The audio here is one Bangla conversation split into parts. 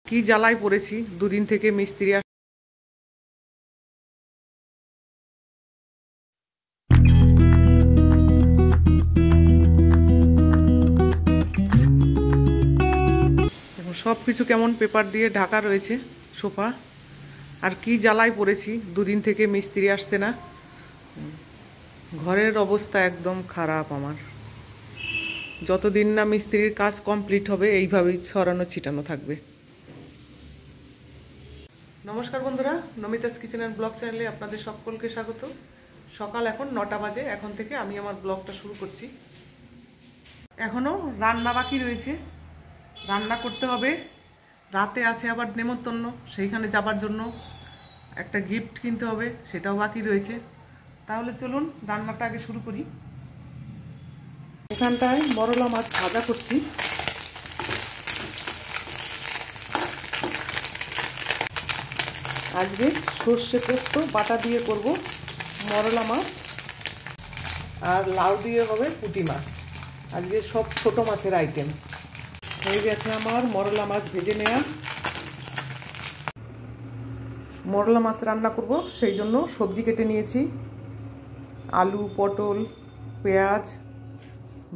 কি জ্বালায় পড়েছি দুদিন থেকে মিস্ত্রি সব কিছু কেমন পেপার দিয়ে ঢাকা রয়েছে সোফা। আর কি জ্বালায় পড়েছি দুদিন থেকে মিস্ত্রি আসছে না। ঘরের অবস্থা একদম খারাপ আমার। যতদিন না মিস্ত্রির কাজ কমপ্লিট হবে এইভাবেই ছড়ানো ছিটানো থাকবে। নমস্কার বন্ধুরা, নমিতাস কিচেন অ্যান্ড ব্লগ চ্যানেলে আপনাদের সকলকে স্বাগত। সকাল এখন 9টা বাজে। এখন থেকে আমি আমার ব্লগটা শুরু করছি। এখনও রান্না বাকি রয়েছে, রান্না করতে হবে। রাতে আছে আবার নেমন্তন্ন, সেইখানে যাবার জন্য একটা গিফট কিনতে হবে, সেটাও বাকি রয়েছে। তাহলে চলুন রান্নাটা আগে শুরু করি। এখানটায় মরলা মাছ ভাজা করছি। আজকে সর্ষে পোস্ত বাটা দিয়ে করব মরলা মাছ, আর লাউ দিয়ে হবে পুঁটি মাছ। আজকে সব ছোট মাছের আইটেম। হয়ে গেছে আমার মরলা মাছ ভেজে নেওয়া। মরলা মাছ রান্না করব, সেই জন্য সবজি কেটে নিয়েছি। আলু, পটল, পেঁয়াজ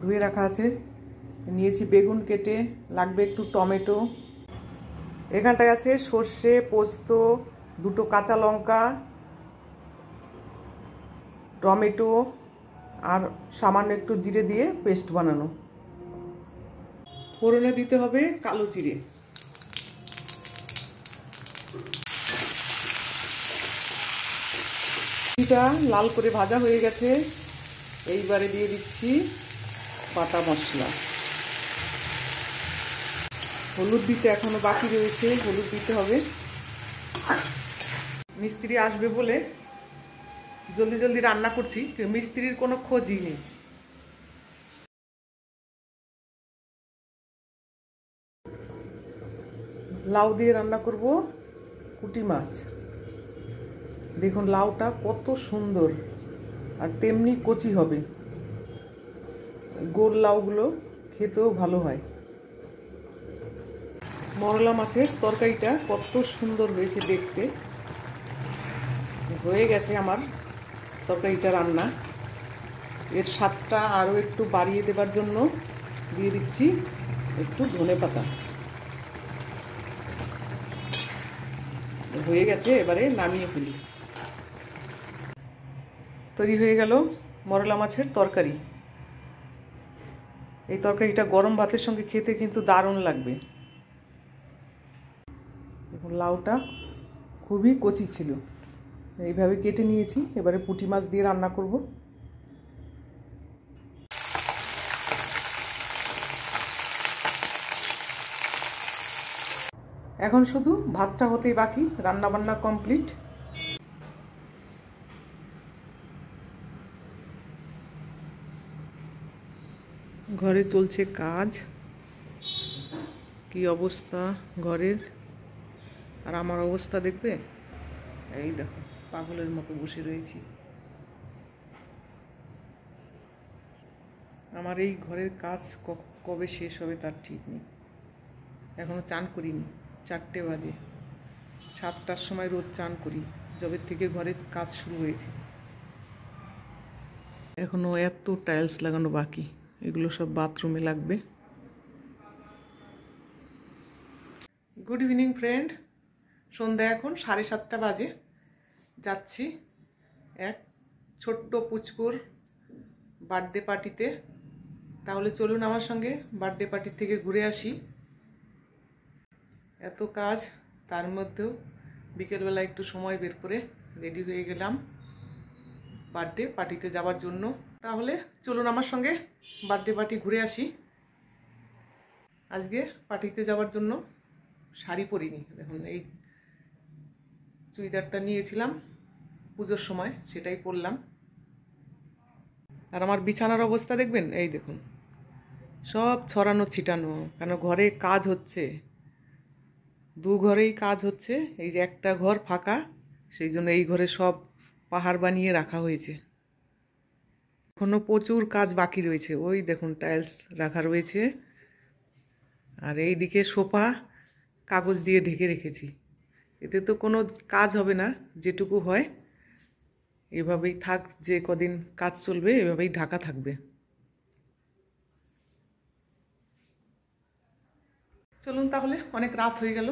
ধুয়ে রাখা আছে। নিয়েছি বেগুন কেটে, লাগবে একটু টমেটো। এখানটায় আছে সর্ষে, পোস্ত, দুটো কাঁচা লঙ্কা, টমেটো আর সামান্য একটু জিরে দিয়ে পেস্ট বানানো। ফোড়নে দিতে হবে কালো জিরে। জিরাটা লাল করে ভাজা হয়ে গেছে। এইবারে দিয়ে দিচ্ছি বাটা মশলা। হলুদ দিতে এখনো বাকি রয়েছে, হলুদ দিতে হবে। মিস্ত্রি আসবে বলে জলদি জলদি রান্না করছি, মিস্ত্রির কোনো খোঁজই নেই। লাউ দিয়ে রান্না করব পুঁটি মাছ। দেখুন লাউটা কত সুন্দর, আর তেমনি কচি হবে। গোল লাউগুলো খেতেও ভালো হয়। মরলা মাছের তরকারিটা কত সুন্দর হয়েছে দেখতে। হয়ে গেছে আমার তরকারিটা রান্না। এর স্বাদটা আরও একটু বাড়িয়ে দেবার জন্য দিয়ে দিচ্ছি একটু ধনেপাতা। হয়ে গেছে, এবারে নামিয়ে ফেলি। তৈরি হয়ে গেল মরলা মাছের তরকারি। এই তরকারিটা গরম ভাতের সঙ্গে খেতে কিন্তু দারুণ লাগবে। দেখুন লাউটা খুবই কচি ছিল, এইভাবে কেটে নিয়েছি। এবারে পুঁটি মাছ দিয়ে রান্না করব। এখন শুধু ভাতটা হতেই বাকি, রান্না বান্না কমপ্লিট। ঘরে চলছে কাজ, কি অবস্থা ঘরের। আর আমার অবস্থা দেখবে, এই দেখো পাগলের মতো বসে রয়েছি। আমার এই ঘরের কাজ কবে শেষ হবে তার ঠিক নেই। এখনও চান করিনি, 4টে বাজে। 7টার সময় রোজ চান করি, যবে থেকে ঘরের কাজ শুরু হয়েছে। এখনও এত টাইলস লাগানো বাকি, এগুলো সব বাথরুমে লাগবে। Good evening friend. সন্ধ্যা এখন 7:30 বাজে। যাচ্ছি এক ছোট্ট পুচকুর বার্থডে পার্টিতে। তাহলে চলুন আমার সঙ্গে বার্থডে পার্টি থেকে ঘুরে আসি। এত কাজ, তার মধ্যেও বিকেলবেলা একটু সময় বের করে রেডি হয়ে গেলাম বার্থডে পার্টিতে যাওয়ার জন্য। তাহলে চলুন আমার সঙ্গে বার্থডে পার্টি ঘুরে আসি। আজকে পার্টিতে যাওয়ার জন্য শাড়ি পরিনি। দেখুন এই চুড়িদারটা নিয়েছিলাম পুজোর সময়, সেটাই পরলাম। আর আমার বিছানার অবস্থা দেখবেন, এই দেখুন সব ছড়ানো ছিটানো, কেন ঘরে কাজ হচ্ছে। 2 ঘরেই কাজ হচ্ছে, এই যে একটা ঘর ফাঁকা, সেই জন্য এই ঘরে সব পাহাড় বানিয়ে রাখা হয়েছে। এখনো প্রচুর কাজ বাকি রয়েছে। ওই দেখুন টাইলস রাখা রয়েছে, আর এই দিকে সোফা কাগজ দিয়ে ঢেকে রেখেছি। এতে তো কোনো কাজ হবে না, যেটুকু হয় এভাবেই থাক, যে কদিন কাজ চলবে এভাবেই ঢাকা থাকবে। চলুন তাহলে, অনেক রাত হয়ে গেল।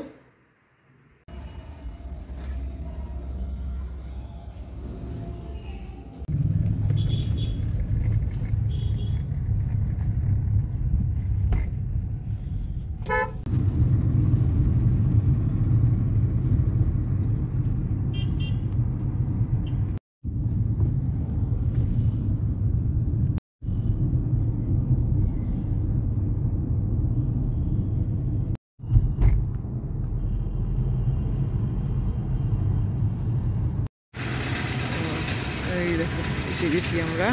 এই দেখো এসে গেছি আমরা,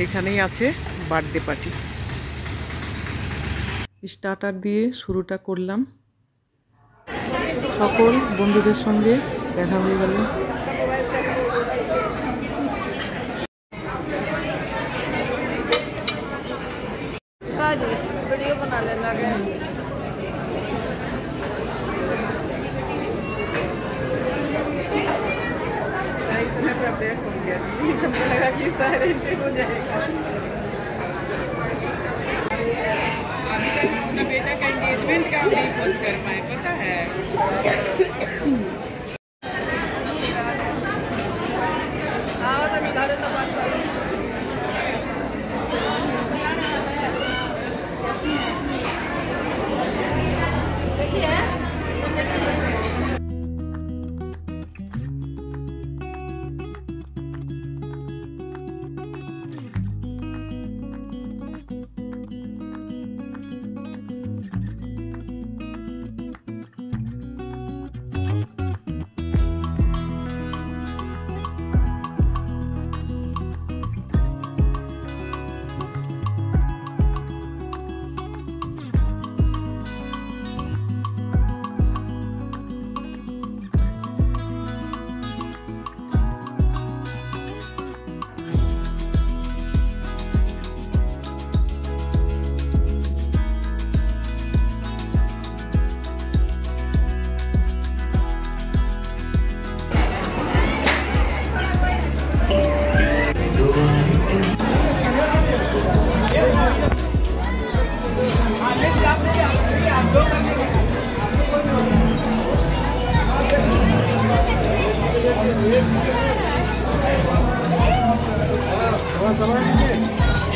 এইখানেই আছে বার্থডে পার্টি। স্টার্টার দিয়ে শুরুটা করলাম, সকল বন্ধুদের সঙ্গে দেখা হয়ে গেল। वीडियो बना लेना है। सही समय पे अपडेट हो गया, हमको लगा कि सारे हो जाएगा। अभी तक अपना बेटा का एंगेजमेंट का नहीं पोस्ट कर पाए, पता है। आओ तो निकालो ना बात।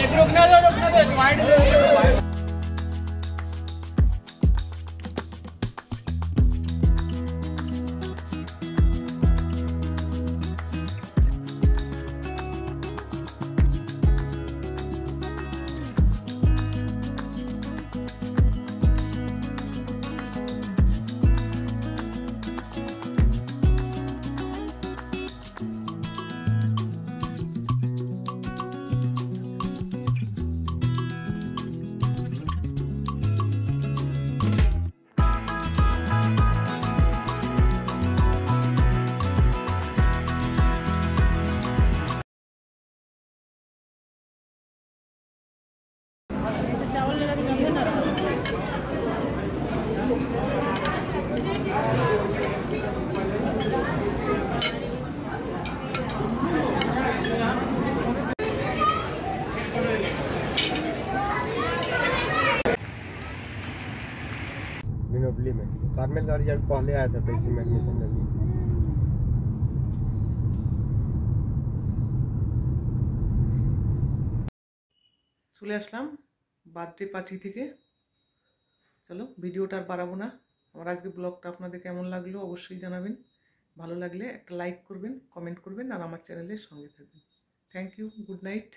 एक रुकना दो वाइड दो। मिनोबली में कार्मेल गाड़ी जब पहले आया था तो इसी में एडमिशन ले लिया। চলে আসলাম বার্থডে পার্টি থেকে। চলো ভিডিওটা আর বাড়াবো না। আমার আজকে ব্লগটা আপনাদের কেমন লাগলো অবশ্যই জানাবেন। ভালো লাগলে একটা লাইক করবেন, কমেন্ট করবেন আর আমার চ্যানেলের সঙ্গে থাকবেন। Thank you, good night.